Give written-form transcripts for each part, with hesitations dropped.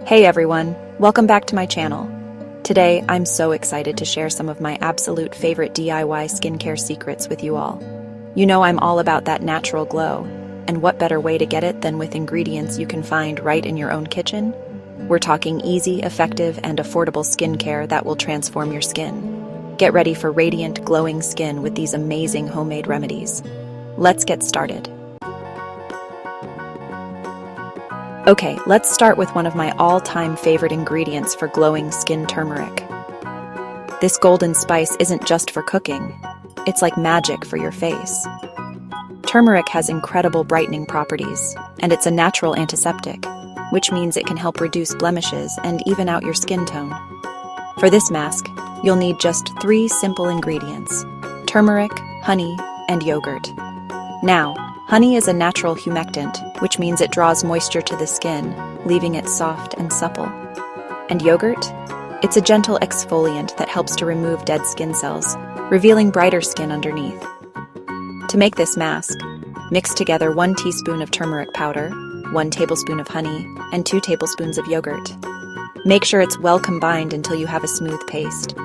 Hey everyone, welcome back to my channel. Today, I'm so excited to share some of my absolute favorite DIY skincare secrets with you all. You know I'm all about that natural glow, and what better way to get it than with ingredients you can find right in your own kitchen? We're talking easy, effective, and affordable skincare that will transform your skin. Get ready for radiant, glowing skin with these amazing homemade remedies. Let's get started. Okay, let's start with one of my all-time favorite ingredients for glowing skin: turmeric. This golden spice isn't just for cooking, it's like magic for your face. Turmeric has incredible brightening properties, and it's a natural antiseptic, which means it can help reduce blemishes and even out your skin tone. For this mask, you'll need just 3 simple ingredients: turmeric, honey, and yogurt. Now, honey is a natural humectant, which means it draws moisture to the skin, leaving it soft and supple. And yogurt? It's a gentle exfoliant that helps to remove dead skin cells, revealing brighter skin underneath. To make this mask, mix together 1 teaspoon of turmeric powder, 1 tablespoon of honey, and 2 tablespoons of yogurt. Make sure it's well combined until you have a smooth paste.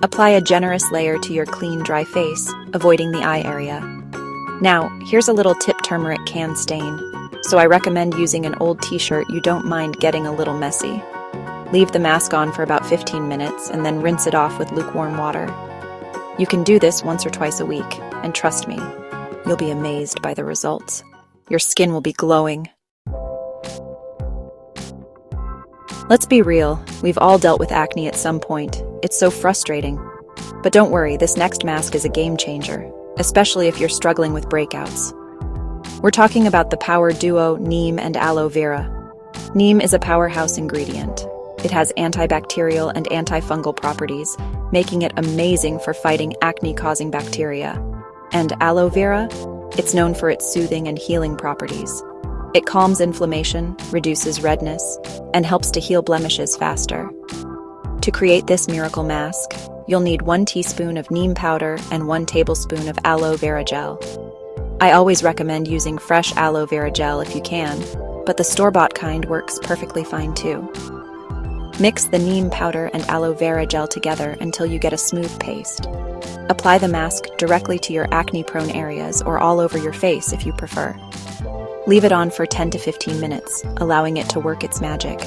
Apply a generous layer to your clean, dry face, avoiding the eye area. Now, here's a little tip: turmeric can stain, so I recommend using an old t-shirt you don't mind getting a little messy. Leave the mask on for about 15 minutes and then rinse it off with lukewarm water. You can do this once or twice a week, and trust me, you'll be amazed by the results. Your skin will be glowing. Let's be real, we've all dealt with acne at some point. It's so frustrating. But don't worry, this next mask is a game changer, especially if you're struggling with breakouts. We're talking about the power duo neem and aloe vera. Neem is a powerhouse ingredient. It has antibacterial and antifungal properties, making it amazing for fighting acne-causing bacteria. And aloe vera? It's known for its soothing and healing properties. It calms inflammation, reduces redness, and helps to heal blemishes faster. To create this miracle mask, you'll need 1 teaspoon of neem powder and 1 tablespoon of aloe vera gel. I always recommend using fresh aloe vera gel if you can, but the store-bought kind works perfectly fine too. Mix the neem powder and aloe vera gel together until you get a smooth paste. Apply the mask directly to your acne-prone areas or all over your face if you prefer. Leave it on for 10 to 15 minutes, allowing it to work its magic.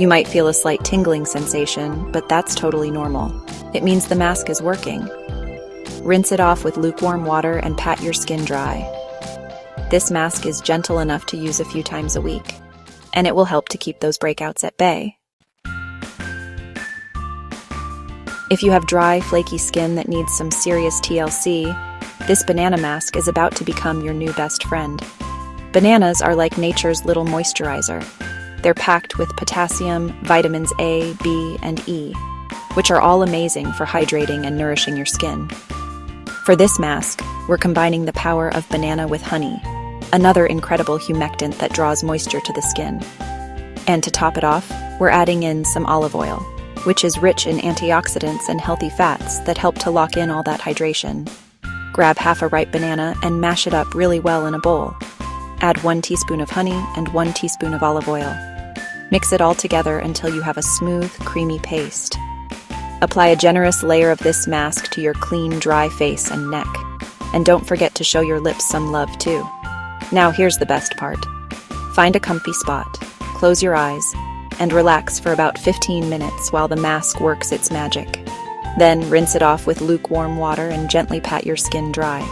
You might feel a slight tingling sensation, but that's totally normal. It means the mask is working. Rinse it off with lukewarm water and pat your skin dry. This mask is gentle enough to use a few times a week, and it will help to keep those breakouts at bay. If you have dry, flaky skin that needs some serious TLC, this banana mask is about to become your new best friend. Bananas are like nature's little moisturizer. They're packed with potassium, vitamins A, B, and E, which are all amazing for hydrating and nourishing your skin. For this mask, we're combining the power of banana with honey, another incredible humectant that draws moisture to the skin. And to top it off, we're adding in some olive oil, which is rich in antioxidants and healthy fats that help to lock in all that hydration. Grab half a ripe banana and mash it up really well in a bowl. Add 1 teaspoon of honey and 1 teaspoon of olive oil. Mix it all together until you have a smooth, creamy paste. Apply a generous layer of this mask to your clean, dry face and neck. And don't forget to show your lips some love too. Now here's the best part. Find a comfy spot, close your eyes, and relax for about 15 minutes while the mask works its magic. Then rinse it off with lukewarm water and gently pat your skin dry.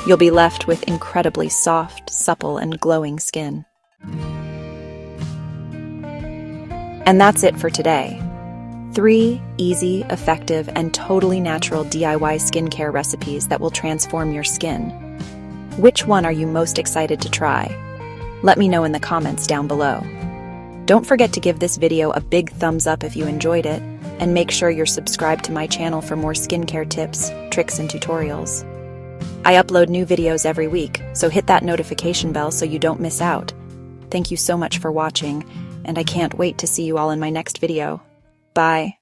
You'll be left with incredibly soft, supple, and glowing skin. And that's it for today. 3 easy, effective, and totally natural DIY skincare recipes that will transform your skin. Which one are you most excited to try? Let me know in the comments down below. Don't forget to give this video a big thumbs up if you enjoyed it, and make sure you're subscribed to my channel for more skincare tips, tricks, and tutorials. I upload new videos every week, so hit that notification bell so you don't miss out. Thank you so much for watching, and I can't wait to see you all in my next video. Bye.